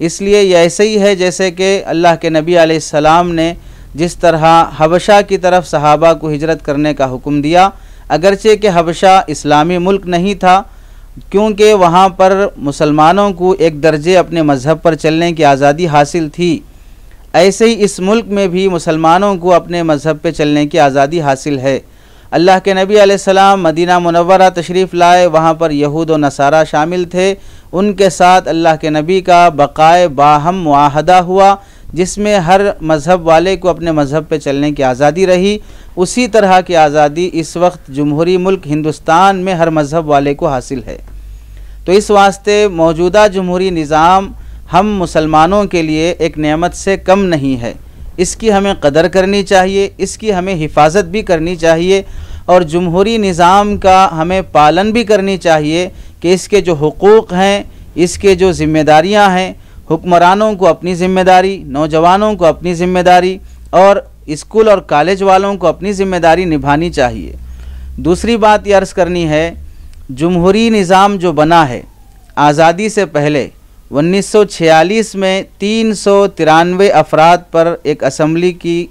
اس لیے یہ ایسے ہی ہے جیسے کہ اللہ کے نبی علیہ السلام نے جس طرح حبشہ کی طرف صحابہ کو ہجرت کرنے کا حکم دیا، اگرچہ کہ حبشہ اسلامی ملک نہیں تھا، کیونکہ وہاں پر مسلمانوں کو ایک درجے اپنے مذہب پر چلنے کی آزادی حاصل تھی، ایسے ہی اس ملک میں بھی مسلمانوں کو اپنے مذہب پہ چلنے کی آزادی حاصل ہے۔ اللہ کے نبی علیہ السلام مدینہ منورہ تشریف لائے، وہاں پر یہود و نصارہ شامل تھے، ان کے ساتھ اللہ کے نبی کا بقائے باہم معاہدہ ہوا، جس میں ہر مذہب والے کو اپنے مذہب پہ چلنے کی آزادی رہی۔ اسی طرح کی آزادی اس وقت جمہوری ملک ہندوستان میں ہر مذہب والے کو حاصل ہے۔ تو اس واسطے موجودہ جمہوری نظام ہم مسلمانوں کے لیے ایک نعمت سے کم نہیں ہے، اس کی ہمیں قدر کرنی چاہیے، اس کی ہمیں حفاظت بھی کرنی چاہیے، اور جمہوری نظام کا ہمیں پالن بھی کرنی چاہیے کہ اس کے جو حقوق ہیں، اس کے جو ذمہ داریاں ہیں، حکمرانوں کو اپنی ذمہ داری، نوجوانوں کو اپنی ذمہ داری، اور اسکول اور کالج والوں کو اپنی ذمہ داری نبھانی چاہیے۔ دوسری بات یہ عرض کرنی ہے، جمہوری نظام جو بنا ہے آزادی سے پہلے 1946 میں 393 افراد پر ایک اسمبلی کی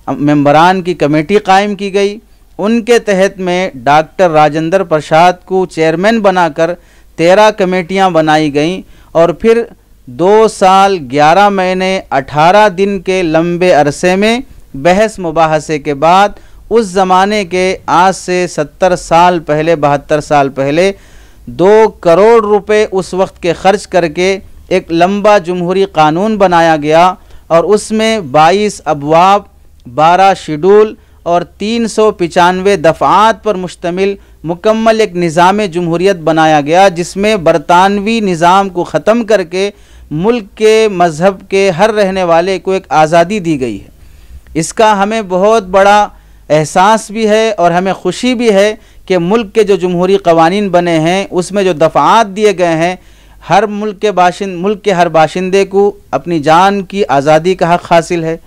ممبران کی کمیٹی قائم کی گئی، ان کے تحت میں ڈاکٹر راجندر پرساد کو چیئرمین بنا کر 13 کمیٹیاں بنائی گئیں، اور پھر 2 سال 11 مہینے 18 دن کے لمبے عرصے میں بحث مباحثے کے بعد اس زمانے کے آج سے 70 سال پہلے 72 سال پہلے 2 کروڑ روپے اس وقت کے خرچ کر کے ایک لمبا جمہوری قانون بنایا گیا، اور اس میں 22 ابواب، 12 شیڈول اور 395 دفعات پر مشتمل مکمل ایک نظام جمہوریت بنایا گیا، جس میں برطانوی نظام کو ختم کر کے ملک کے مذہب کے ہر رہنے والے کو ایک آزادی دی گئی ہے۔ اس کا ہمیں بہت بڑا احساس بھی ہے اور ہمیں خوشی بھی ہے کہ ملک کے جو جمہوری قوانین بنے ہیں اس میں جو دفعات دیے گئے ہیں، ہر ملک کے ہر باشندے کو اپنی جان کی آزادی کا حق حاصل ہے،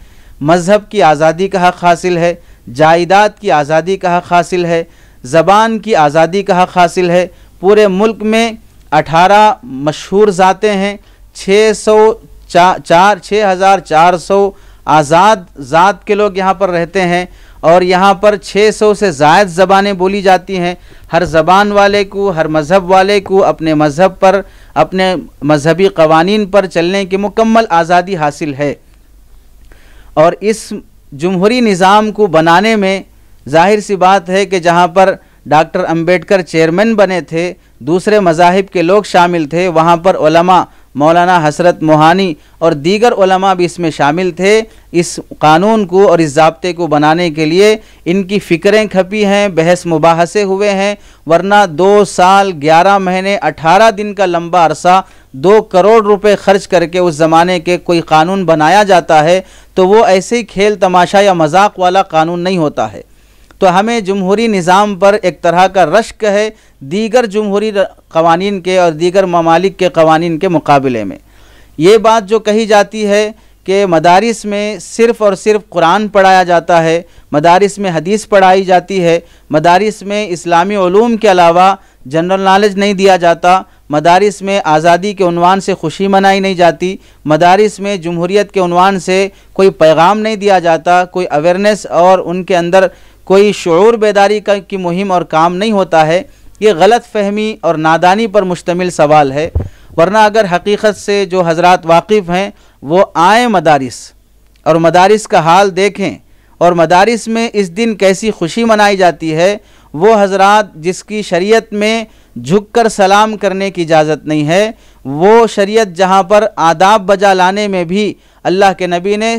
مذہب کی آزادی کا حق حاصل ہے، جائیداد کی آزادی کا حق حاصل ہے، زبان کی آزادی کا حق حاصل ہے۔ پورے ملک میں 18 مشہور ذاتیں ہیں، 6400 آزاد ذات کے لوگ یہاں پر رہتے ہیں، اور یہاں پر 600 سے زائد زبانیں بولی جاتی ہیں۔ ہر زبان والے کو، ہر مذہب والے کو اپنے مذہب پر، اپنے مذہبی قوانین پر چلنے کی مکمل آزادی حاصل ہے۔ اور اس جمہوری نظام کو بنانے میں ظاہر سی بات ہے کہ جہاں پر ڈاکٹر امبیڈکر چیئرمین بنے تھے، دوسرے مذاہب کے لوگ شامل تھے، وہاں پر علماء مولانا حسرت موہانی اور دیگر علماء بھی اس میں شامل تھے۔ اس قانون کو اور اس ضابطے کو بنانے کے لیے ان کی فکریں کھپی ہیں، بحث مباحثے ہوئے ہیں، ورنہ 2 سال 11 مہینے 18 دن کا لمبا عرصہ 2 کروڑ روپے خرچ کر کے اس زمانے کے کوئی قانون بنایا جاتا ہے تو وہ ایسے ہی کھیل تماشا یا مذاق والا قانون نہیں ہوتا ہے۔ تو ہمیں جمہوری نظام پر ایک طرح کا رشک ہے دیگر جمہوری قوانین کے اور دیگر ممالک کے قوانین کے مقابلے میں۔ یہ بات جو کہی جاتی ہے کہ مدارس میں صرف اور صرف قرآن پڑھایا جاتا ہے، مدارس میں حدیث پڑھائی جاتی ہے، مدارس میں اسلامی علوم کے علاوہ جنرل نالج نہیں دیا جاتا، مدارس میں آزادی کے عنوان سے خوشی منائی نہیں جاتی، مدارس میں جمہوریت کے عنوان سے کوئی پیغام نہیں دیا جاتا، کوئی اویئرنیس اور ان کے اندر کوئی شعور بیداری کی مہم اور کام نہیں ہوتا ہے، یہ غلط فہمی اور نادانی پر مشتمل سوال ہے۔ ورنہ اگر حقیقت سے جو حضرات واقف ہیں وہ آئیں مدارس اور مدارس کا حال دیکھیں، اور مدارس میں اس دن کیسی خوشی منائی جاتی ہے، وہ حضرات جس کی شریعت میں جھک کر سلام کرنے کی اجازت نہیں ہے، وہ شریعت جہاں پر آداب بجا لانے میں بھی اللہ کے نبی نے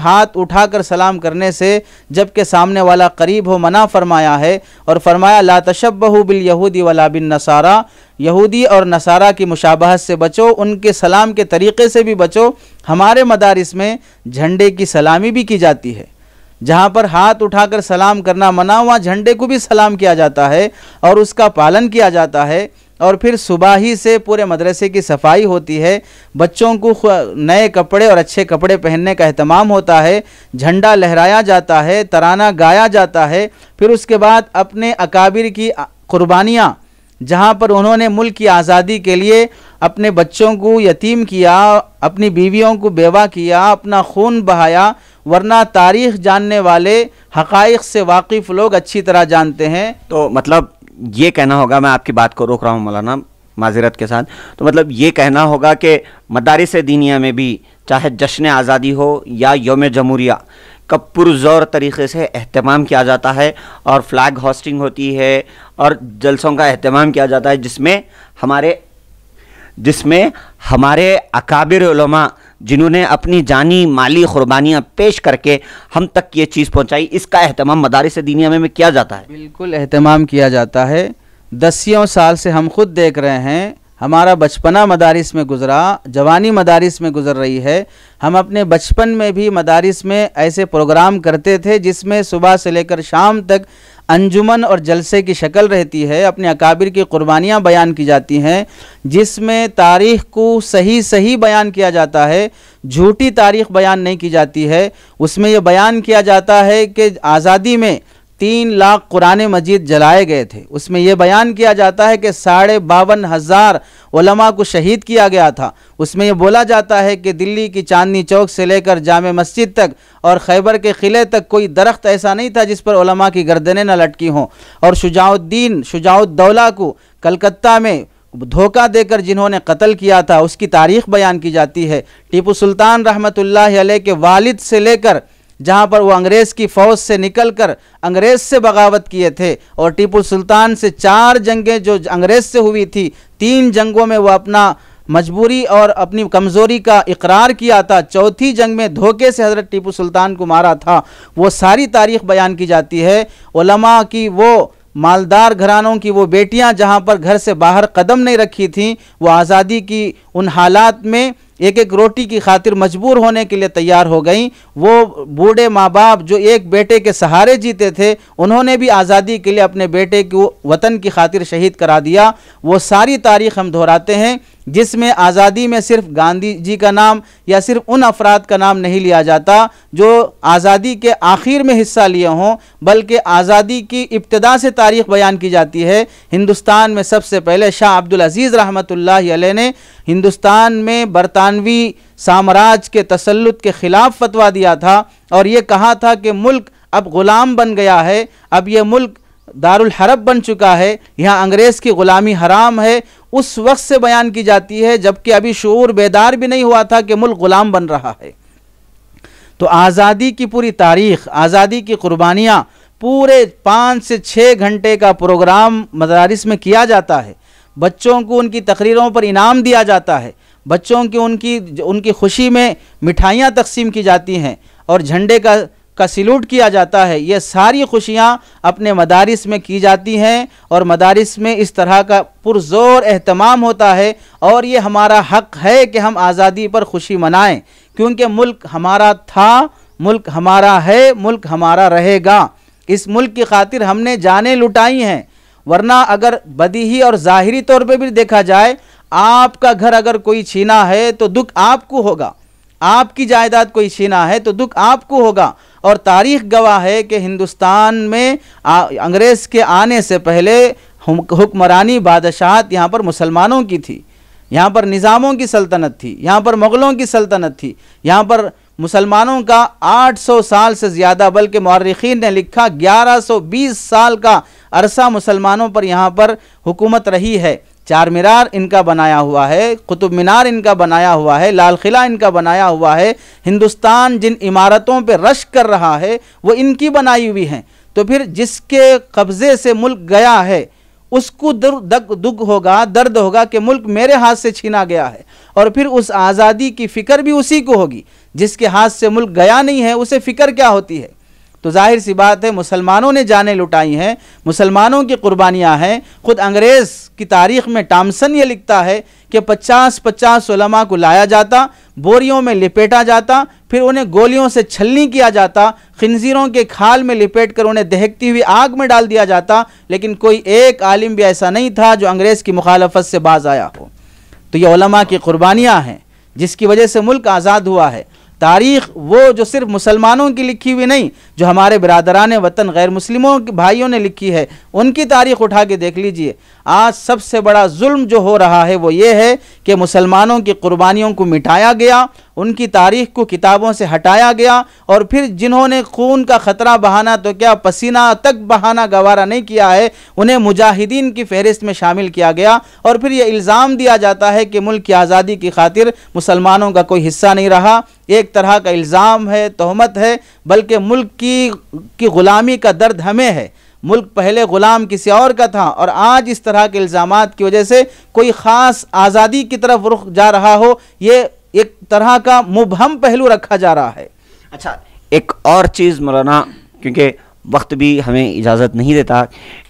ہاتھ اٹھا کر سلام کرنے سے جبکہ سامنے والا قریب ہو منع فرمایا ہے، اور فرمایا لا تشبہوا بالیہود ولا بالنصارى، یہودی اور نصارہ کی مشابہت سے بچو، ان کے سلام کے طریقے سے بھی بچو۔ ہمارے مدارس میں جھنڈے کی سلامی بھی کی جاتی ہے، جہاں پر ہاتھ اٹھا کر سلام کرنا منع، وہاں جھنڈے کو بھی سلام کیا جاتا ہے اور اس کا پالن کیا جاتا ہے۔ اور پھر صبح ہی سے پورے مدرسے کی صفائی ہوتی ہے، بچوں کو نئے کپڑے اور اچھے کپڑے پہننے کا اہتمام ہوتا ہے، جھنڈا لہرایا جاتا ہے، ترانہ گایا جاتا ہے، پھر اس کے بعد اپنے اکابر کی قربانیاں جہاں پر انہوں نے ملک کی آزادی کے لیے اپنے بچوں کو یتیم کیا، اپنی بیویوں کو بیوہ کیا، اپنا خون بہایا، ورنہ تاریخ جاننے والے، حقائق سے واقف لوگ اچھی طرح جانتے ہیں۔ تو مطلب یہ کہنا ہوگا، میں آپ کی بات کو روک رہا ہوں مولانا معذرت کے ساتھ، تو مطلب یہ کہنا ہوگا کہ مدارس دینیہ میں بھی چاہے جشن آزادی ہو یا یوم جمہوریہ کا پرزور طریقے سے اہتمام کیا جاتا ہے، اور فلیگ ہوسٹنگ ہوتی ہے اور جلسوں کا اہتمام کیا جاتا ہے، جس میں ہمارے اکابر علماء جنہوں نے اپنی جانی مالی قربانیاں پیش کر کے ہم تک یہ چیز پہنچائی، اس کا اہتمام مدارس دینیہ میں کیا جاتا ہے؟ بالکل اہتمام کیا جاتا ہے۔ 10 سال سے ہم خود دیکھ رہے ہیں، ہمارا بچپنا مدارس میں گزرا، جوانی مدارس میں گزر رہی ہے۔ ہم اپنے بچپن میں بھی مدارس میں ایسے پروگرام کرتے تھے جس میں صبح سے لے کر شام تک انجمن اور جلسے کی شکل رہتی ہے، اپنے اکابر کی قربانیاں بیان کی جاتی ہیں، جس میں تاریخ کو صحیح بیان کیا جاتا ہے، جھوٹی تاریخ بیان نہیں کی جاتی ہے۔ اس میں یہ بیان کیا جاتا ہے کہ آزادی میں 3 لاکھ قرآن مجید جلائے گئے تھے، اس میں یہ بیان کیا جاتا ہے کہ 52,500 علماء کو شہید کیا گیا تھا، اس میں یہ بولا جاتا ہے کہ دلی کی چاندنی چوک سے لے کر جامع مسجد تک اور خیبر کے قلعے تک کوئی درخت ایسا نہیں تھا جس پر علماء کی گردنیں نہ لٹکی ہوں، اور شجاع الدولہ کو کلکتہ میں دھوکہ دے کر جنہوں نے قتل کیا تھا اس کی تاریخ بیان کی جاتی ہے۔ ٹیپو سلطان رحمۃ اللہ علیہ کے والد سے لے کر جہاں پر وہ انگریز کی فوج سے نکل کر انگریز سے بغاوت کیے تھے، اور ٹیپو سلطان سے 4 جنگیں جو انگریز سے ہوئی تھی، 3 جنگوں میں وہ اپنا مجبوری اور اپنی کمزوری کا اقرار کیا تھا، 4تھی جنگ میں دھوکے سے حضرت ٹیپو سلطان کو مارا تھا، وہ ساری تاریخ بیان کی جاتی ہے۔ علماء کی وہ مالدار گھرانوں کی وہ بیٹیاں جہاں پر گھر سے باہر قدم نہیں رکھی تھیں، وہ آزادی کی ان حالات میں ایک روٹی کی خاطر مجبور ہونے کے لیے تیار ہو گئیں۔ وہ بوڑھے ماں باپ جو ایک بیٹے کے سہارے جیتے تھے، انہوں نے بھی آزادی کے لیے اپنے بیٹے کو وطن کی خاطر شہید کرا دیا۔ وہ ساری تاریخ ہم دہراتے ہیں جس میں آزادی میں صرف گاندھی جی کا نام یا صرف ان افراد کا نام نہیں لیا جاتا جو آزادی کے آخر میں حصہ لیے ہوں، بلکہ آزادی کی ابتدا سے تاریخ بیان کی جاتی ہے۔ ہندوستان میں سب سے پہلے شاہ عبدالعزیز رحمۃ اللہ علیہ نے ہندوستان میں برطانوی سامراج کے تسلط کے خلاف فتویٰ دیا تھا، اور یہ کہا تھا کہ ملک اب غلام بن گیا ہے، اب یہ ملک دارالحرب بن چکا ہے، یہاں انگریز کی غلامی حرام ہے۔ اس وقت سے بیان کی جاتی ہے جبکہ ابھی شعور بیدار بھی نہیں ہوا تھا کہ ملک غلام بن رہا ہے۔ تو آزادی کی پوری تاریخ، آزادی کی قربانیاں پورے 5 سے 6 گھنٹے کا پروگرام مدارس میں کیا جاتا ہے۔ بچوں کو ان کی تقریروں پر انعام دیا جاتا ہے، بچوں کی ان کی خوشی میں مٹھائیاں تقسیم کی جاتی ہیں، اور جھنڈے کا سلوٹ کیا جاتا ہے۔ یہ ساری خوشیاں اپنے مدارس میں کی جاتی ہیں، اور مدارس میں اس طرح کا پرزور اہتمام ہوتا ہے، اور یہ ہمارا حق ہے کہ ہم آزادی پر خوشی منائیں، کیونکہ ملک ہمارا تھا، ملک ہمارا ہے، ملک ہمارا رہے گا۔ اس ملک کی خاطر ہم نے جانیں لٹائی ہیں، ورنہ اگر بدیہی اور ظاہری طور پہ بھی دیکھا جائے، آپ کا گھر اگر کوئی چھینا ہے تو دکھ آپ کو ہوگا، آپ کی جائیداد کوئی چھینا ہے تو دکھ آپ کو ہوگا۔ اور تاریخ گواہ ہے کہ ہندوستان میں انگریز کے آنے سے پہلے حکمرانی بادشاہت یہاں پر مسلمانوں کی تھی، یہاں پر نظاموں کی سلطنت تھی، یہاں پر مغلوں کی سلطنت تھی، یہاں پر مسلمانوں کا 800 سال سے زیادہ، بلکہ مورخین نے لکھا 1120 سال کا عرصہ مسلمانوں پر یہاں پر حکومت رہی ہے۔ 4 مینار ان کا بنایا ہوا ہے، قطب مینار ان کا بنایا ہوا ہے، لال قلعہ ان کا بنایا ہوا ہے۔ ہندوستان جن عمارتوں پہ رشک کر رہا ہے وہ ان کی بنائی ہوئی ہیں۔ تو پھر جس کے قبضے سے ملک گیا ہے اس کو دکھ ہوگا، درد ہوگا کہ ملک میرے ہاتھ سے چھینا گیا ہے، اور پھر اس آزادی کی فکر بھی اسی کو ہوگی۔ جس کے ہاتھ سے ملک گیا نہیں ہے اسے فکر کیا ہوتی ہے؟ تو ظاہر سی بات ہے مسلمانوں نے جانیں لٹائی ہیں، مسلمانوں کی قربانیاں ہیں۔ خود انگریز کی تاریخ میں ٹامسن یہ لکھتا ہے کہ 50 علماء کو لایا جاتا، بوریوں میں لپیٹا جاتا، پھر انہیں گولیوں سے چھلنی کیا جاتا، خنزیروں کے کھال میں لپیٹ کر انہیں دہکتی ہوئی آگ میں ڈال دیا جاتا، لیکن کوئی ایک عالم بھی ایسا نہیں تھا جو انگریز کی مخالفت سے باز آیا ہو۔ تو یہ علماء کی قربانیاں ہیں جس کی وجہ سے ملک آزاد ہوا ہے۔ تاریخ وہ جو صرف مسلمانوں کی لکھی ہوئی نہیں، جو ہمارے برادران وطن غیر مسلموں کے بھائیوں نے لکھی ہے، ان کی تاریخ اٹھا کے دیکھ لیجئے۔ آج سب سے بڑا ظلم جو ہو رہا ہے وہ یہ ہے کہ مسلمانوں کی قربانیوں کو مٹایا گیا، ان کی تاریخ کو کتابوں سے ہٹایا گیا، اور پھر جنہوں نے خون کا خطرہ بہانا تو کیا پسینہ تک بہانا گوارا نہیں کیا ہے، انہیں مجاہدین کی فہرست میں شامل کیا گیا، اور پھر یہ الزام دیا جاتا ہے کہ ملک کی آزادی کی خاطر مسلمانوں کا کوئی حصہ نہیں رہا۔ ایک طرح کا الزام ہے، تہمت ہے، بلکہ ملک کی غلامی کا درد ہمیں ہے۔ ملک پہلے غلام کسی اور کا تھا، اور آج اس طرح کے الزامات کی وجہ سے کوئی خاص آزادی کی طرف رخ جا رہا ہو، یہ ایک طرح کا مبہم پہلو رکھا جا رہا ہے۔ اچھا، ایک اور چیز مولانا، کیونکہ وقت بھی ہمیں اجازت نہیں دیتا،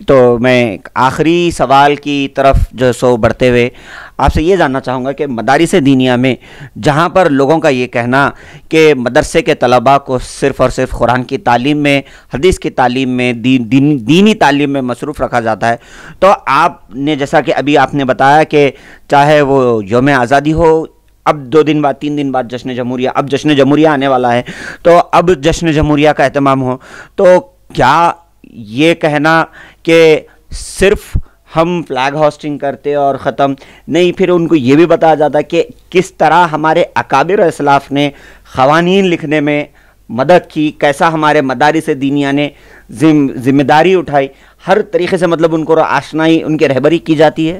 تو میں آخری سوال کی طرف جو سو بڑھتے ہوئے آپ سے یہ جاننا چاہوں گا کہ مدارس دینیہ میں جہاں پر لوگوں کا یہ کہنا کہ مدرسے کے طلباء کو صرف اور صرف قرآن کی تعلیم میں، حدیث کی تعلیم میں، دینی تعلیم میں مصروف رکھا جاتا ہے، تو آپ نے جیسا کہ ابھی آپ نے بتایا کہ چاہے وہ یوم آزادی ہو، اب 2 دن بعد 3 دن بعد جشن جمہوریہ، اب جشن جمہوریہ آنے والا ہے، تو اب جشن جمہوریہ کا اہتمام ہو، تو کیا یہ کہنا کہ صرف ہم فلیگ ہوسٹنگ کرتے اور ختم نہیں، پھر ان کو یہ بھی بتایا جاتا ہے کہ کس طرح ہمارے اکابر اسلاف نے قوانین لکھنے میں مدد کی، کیسا ہمارے مدارس دینیہ نے ذمہ داری اٹھائی، ہر طریقے سے مطلب ان کو آشنائی، ان کی رہبری کی جاتی ہے۔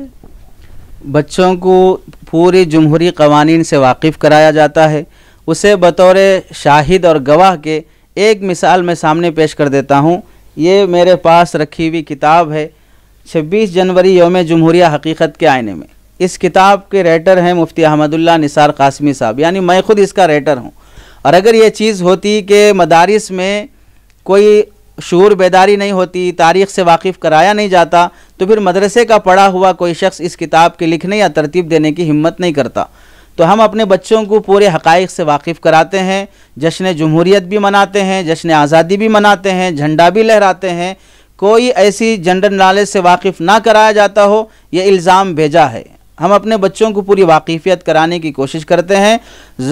بچوں کو پوری جمہوری قوانین سے واقف کرایا جاتا ہے، اسے بطور شاہد اور گواہ کے ایک مثال میں سامنے پیش کر دیتا ہوں۔ یہ میرے پاس رکھی ہوئی کتاب ہے، 26 جنوری یوم جمہوریہ حقیقت کے آئینے میں۔ اس کتاب کے رائٹر ہیں مفتی احمد اللہ نثار قاسمی صاحب، یعنی میں خود اس کا رائٹر ہوں۔ اور اگر یہ چیز ہوتی کہ مدارس میں کوئی شعور بیداری نہیں ہوتی، تاریخ سے واقف کرایا نہیں جاتا، تو پھر مدرسے کا پڑھا ہوا کوئی شخص اس کتاب کے لکھنے یا ترتیب دینے کی ہمت نہیں کرتا۔ تو ہم اپنے بچوں کو پورے حقائق سے واقف کراتے ہیں، جشن جمہوریت بھی مناتے ہیں، جشن آزادی بھی مناتے ہیں، جھنڈا بھی لہراتے ہیں۔ کوئی ایسی جنرل نالج سے واقف نہ کرایا جاتا ہو، یہ الزام بھیجا ہے۔ ہم اپنے بچوں کو پوری واقفیت کرانے کی کوشش کرتے ہیں۔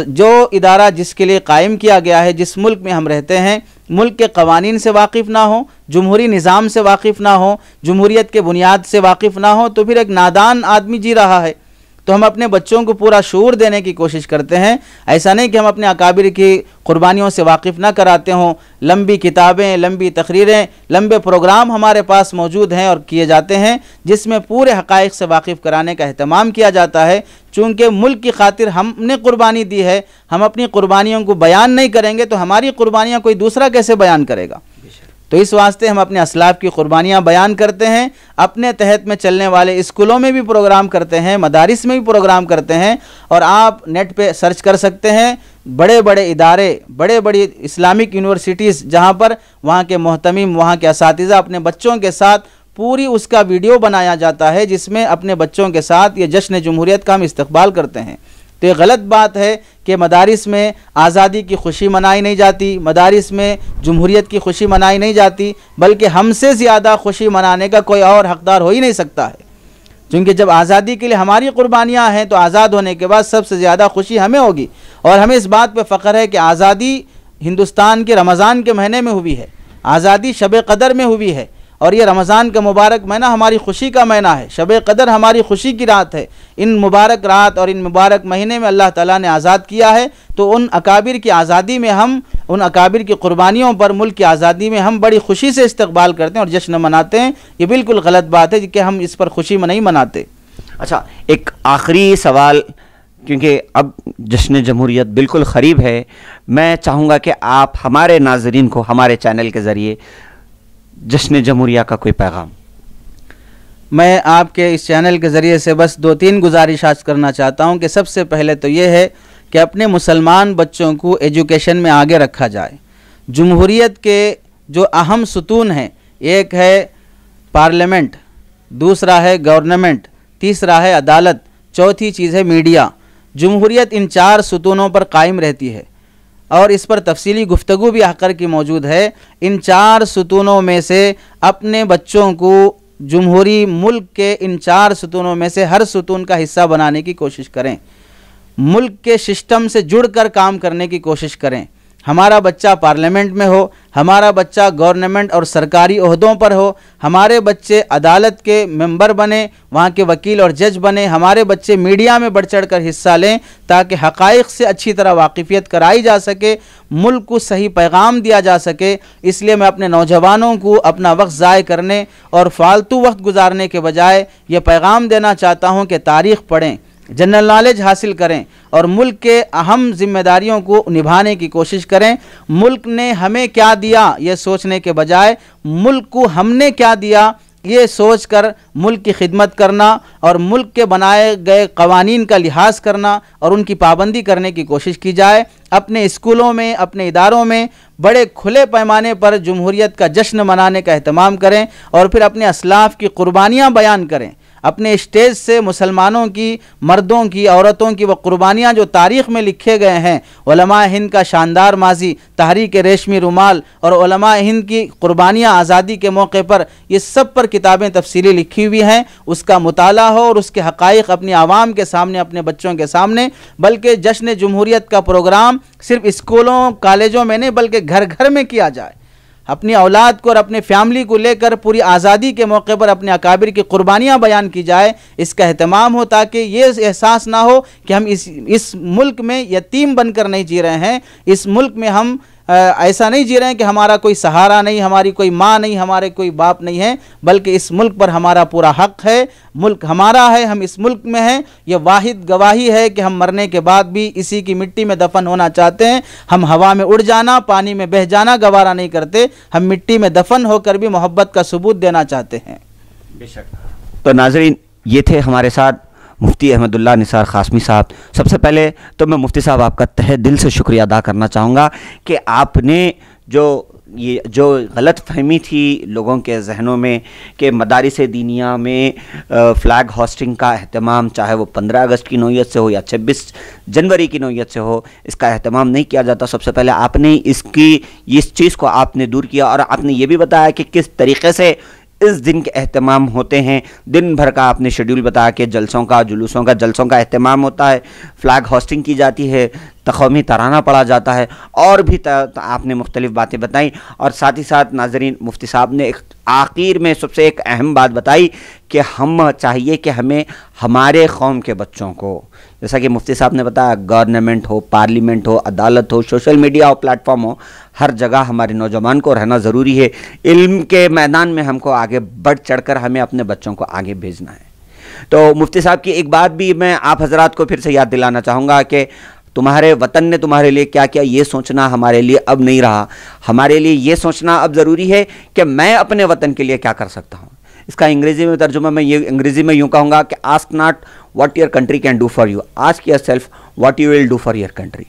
جو ادارہ جس کے لیے قائم کیا گیا ہے، جس ملک میں ہم رہتے ہیں، ملک کے قوانین سے واقف نہ ہو، جمہوری نظام سے واقف نہ ہو، جمہوریت کے بنیاد سے واقف نہ ہو، تو پھر ایک نادان آدمی جی رہا ہے۔ تو ہم اپنے بچوں کو پورا شعور دینے کی کوشش کرتے ہیں۔ ایسا نہیں کہ ہم اپنے اکابر کی قربانیوں سے واقف نہ کراتے ہوں۔ لمبی کتابیں، لمبی تقریریں، لمبے پروگرام ہمارے پاس موجود ہیں اور کیے جاتے ہیں، جس میں پورے حقائق سے واقف کرانے کا اہتمام کیا جاتا ہے۔ چونکہ ملک کی خاطر ہم نے قربانی دی ہے، ہم اپنی قربانیوں کو بیان نہیں کریں گے تو ہماری قربانیاں کوئی دوسرا کیسے بیان کرے گا؟ تو اس واسطے ہم اپنے اسلاف کی قربانیاں بیان کرتے ہیں، اپنے تحت میں چلنے والے اسکولوں میں بھی پروگرام کرتے ہیں، مدارس میں بھی پروگرام کرتے ہیں، اور آپ نیٹ پہ سرچ کر سکتے ہیں۔ بڑے بڑے ادارے، بڑے بڑی اسلامک یونیورسٹیز جہاں پر وہاں کے محتمم، وہاں کے اساتذہ اپنے بچوں کے ساتھ پوری اس کا ویڈیو بنایا جاتا ہے، جس میں اپنے بچوں کے ساتھ یہ جشن جمہوریت کا ہم استقبال کرتے ہیں۔ تو یہ غلط بات ہے کہ مدارس میں آزادی کی خوشی منائی نہیں جاتی، مدارس میں جمہوریت کی خوشی منائی نہیں جاتی، بلکہ ہم سے زیادہ خوشی منانے کا کوئی اور حقدار ہو ہی نہیں سکتا ہے۔ چونکہ جب آزادی کے لیے ہماری قربانیاں ہیں تو آزاد ہونے کے بعد سب سے زیادہ خوشی ہمیں ہوگی، اور ہمیں اس بات پہ فخر ہے کہ آزادی ہندوستان کے رمضان کے مہینے میں ہوئی ہے، آزادی شب قدر میں ہوئی ہے، اور یہ رمضان کا مبارک مہینہ ہماری خوشی کا مہینہ ہے، شب قدر ہماری خوشی کی رات ہے۔ ان مبارک رات اور ان مبارک مہینے میں اللہ تعالیٰ نے آزاد کیا ہے، تو ان اکابر کی آزادی میں ہم، ان اکابر کی قربانیوں پر ملک کی آزادی میں ہم بڑی خوشی سے استقبال کرتے ہیں اور جشن مناتے ہیں۔ یہ بالکل غلط بات ہے کہ ہم اس پر خوشی نہیں مناتے۔ اچھا، ایک آخری سوال، کیونکہ اب جشن جمہوریت بالکل قریب ہے، میں چاہوں گا کہ آپ ہمارے ناظرین کو ہمارے چینل کے ذریعے جشن جمہوریہ کا کوئی پیغام۔ میں آپ کے اس چینل کے ذریعے سے بس 2-3 گزارشات کرنا چاہتا ہوں کہ سب سے پہلے تو یہ ہے کہ اپنے مسلمان بچوں کو ایجوکیشن میں آگے رکھا جائے۔ جمہوریت کے جو اہم ستون ہیں، ایک ہے پارلیمنٹ، دوسرا ہے گورنمنٹ، تیسرا ہے عدالت، چوتھی چیز ہے میڈیا۔ جمہوریت ان 4 ستونوں پر قائم رہتی ہے، اور اس پر تفصیلی گفتگو بھی احقر کی موجود ہے۔ ان 4 ستونوں میں سے اپنے بچوں کو جمہوری ملک کے ان 4 ستونوں میں سے ہر ستون کا حصہ بنانے کی کوشش کریں۔ ملک کے سسٹم سے جڑ کر کام کرنے کی کوشش کریں. ہمارا بچہ پارلیمنٹ میں ہو، ہمارا بچہ گورنمنٹ اور سرکاری عہدوں پر ہو، ہمارے بچے عدالت کے ممبر بنے، وہاں کے وکیل اور جج بنے، ہمارے بچے میڈیا میں بڑھ چڑھ کر حصہ لیں تاکہ حقائق سے اچھی طرح واقفیت کرائی جا سکے، ملک کو صحیح پیغام دیا جا سکے. اس لیے میں اپنے نوجوانوں کو اپنا وقت ضائع کرنے اور فالتو وقت گزارنے کے بجائے یہ پیغام دینا چاہتا ہوں کہ تاریخ پڑھیں، جنرل نالج حاصل کریں اور ملک کے اہم ذمہ داریوں کو نبھانے کی کوشش کریں. ملک نے ہمیں کیا دیا یہ سوچنے کے بجائے ملک کو ہم نے کیا دیا یہ سوچ کر ملک کی خدمت کرنا اور ملک کے بنائے گئے قوانین کا لحاظ کرنا اور ان کی پابندی کرنے کی کوشش کی جائے. اپنے اسکولوں میں، اپنے اداروں میں بڑے کھلے پیمانے پر جمہوریت کا جشن منانے کا اہتمام کریں اور پھر اپنے اسلاف کی قربانیاں بیان کریں. اپنے اسٹیج سے مسلمانوں کی، مردوں کی، عورتوں کی وہ قربانیاں جو تاریخ میں لکھے گئے ہیں، علماء ہند کا شاندار ماضی، تحریک ریشمی رومال اور علماء ہند کی قربانیاں آزادی کے موقع پر، یہ سب پر کتابیں تفصیلی لکھی ہوئی ہیں. اس کا مطالعہ ہو اور اس کے حقائق اپنی عوام کے سامنے، اپنے بچوں کے سامنے. بلکہ جشن جمہوریت کا پروگرام صرف اسکولوں کالجوں میں نہیں بلکہ گھر گھر میں کیا جائے. اپنی اولاد کو اور اپنے فیملی کو لے کر پوری آزادی کے موقع پر اپنے اکابر کی قربانیاں بیان کی جائے. اس کا اہتمام ہو تاکہ یہ احساس نہ ہو کہ ہم اس ملک میں یتیم بن کر نہیں جی رہے ہیں. اس ملک میں ہم ایسا نہیں جی رہے ہیں کہ ہمارا کوئی سہارا نہیں، ہماری کوئی ماں نہیں، ہمارے کوئی باپ نہیں ہے، بلکہ اس ملک پر ہمارا پورا حق ہے. ملک ہمارا ہے، ہم اس ملک میں ہیں. یہ واحد گواہی ہے کہ ہم مرنے کے بعد بھی اسی کی مٹی میں دفن ہونا چاہتے ہیں. ہم ہوا میں اڑ جانا، پانی میں بہہ جانا گوارا نہیں کرتے. ہم مٹی میں دفن ہو کر بھی محبت کا ثبوت دینا چاہتے ہیں. بے شک. تو ناظرین، یہ تھے ہمارے ساتھ مفتی احمد اللہ نثار قاسمی صاحب. سب سے پہلے تو میں مفتی صاحب آپ کا تہہ دل سے شکریہ ادا کرنا چاہوں گا کہ آپ نے جو غلط فہمی تھی لوگوں کے ذہنوں میں کہ مدارس دینیہ میں فلیگ ہوسٹنگ کا اہتمام، چاہے وہ 15 اگست کی نوعیت سے ہو یا 26 جنوری کی نوعیت سے ہو، اس کا اہتمام نہیں کیا جاتا. سب سے پہلے آپ نے اس چیز کو آپ نے دور کیا اور آپ نے یہ بھی بتایا کہ کس طریقے سے اس دن کے اہتمام ہوتے ہیں. دن بھر کا آپ نے شیڈول بتایا کہ جلسوں کا، جلوسوں کا، جلسوں کا اہتمام ہوتا ہے، فلیگ ہوسٹنگ کی جاتی ہے، قومی ترانہ پڑھا جاتا ہے، اور بھی آپ نے مختلف باتیں بتائیں. اور ساتھ ہی ساتھ ناظرین، مفتی صاحب نے آخر میں سب سے ایک اہم بات بتائی کہ ہم چاہیے کہ ہمیں ہمارے قوم کے بچوں کو، جیسا کہ مفتی صاحب نے بتایا، گورنمنٹ ہو، پارلیمنٹ ہو، عدالت ہو، سوشل میڈیا ہو، پلیٹ فارم ہو، ہر جگہ ہمارے نوجوان کو رہنا ضروری ہے. علم کے میدان میں ہم کو آگے بڑھ چڑھ کر ہمیں اپنے بچوں کو آگے بھیجنا ہے. تو مفتی صاحب کی ایک بات بھی میں آپ حضرات کو پھر سے یاد دلانا چاہوں گا کہ تمہارے وطن نے تمہارے لیے کیا کیا، یہ سوچنا ہمارے لیے اب نہیں رہا. ہمارے لیے یہ سوچنا اب ضروری ہے کہ میں اپنے وطن کے لیے کیا کر سکتا ہوں. اس کا انگریزی میں ترجمہ میں انگریزی میں یوں کہوں گا کہ ask not what your country can do for you, ask your self what you will do for your country.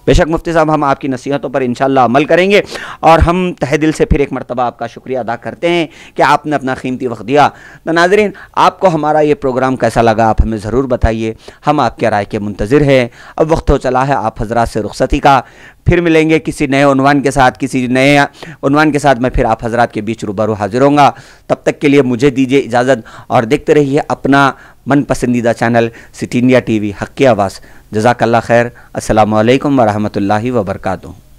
بے شک مفتی صاحب، ہم آپ کی نصیحتوں پر انشاءاللہ عمل کریں گے اور ہم تہہ دل سے پھر ایک مرتبہ آپ کا شکریہ ادا کرتے ہیں کہ آپ نے اپنا قیمتی وقت دیا. تو ناظرین، آپ کو ہمارا یہ پروگرام کیسا لگا آپ ہمیں ضرور بتائیے. ہم آپ کے رائے کے منتظر ہیں. اب وقت ہو چلا ہے آپ حضرات سے رخصتی کا. پھر ملیں گے کسی نئے عنوان کے ساتھ میں پھر آپ حضرات کے بیچ روبرو حاضر ہوں گا. تب تک کے لیے مجھے دیجیے اجازت اور دیکھتے رہیے اپنا من پسندیدہ channel city India T V, حق کی آواز. جزاک اللہ خیر. السلام علیکم ورحمۃ اللہ وبرکاتہ.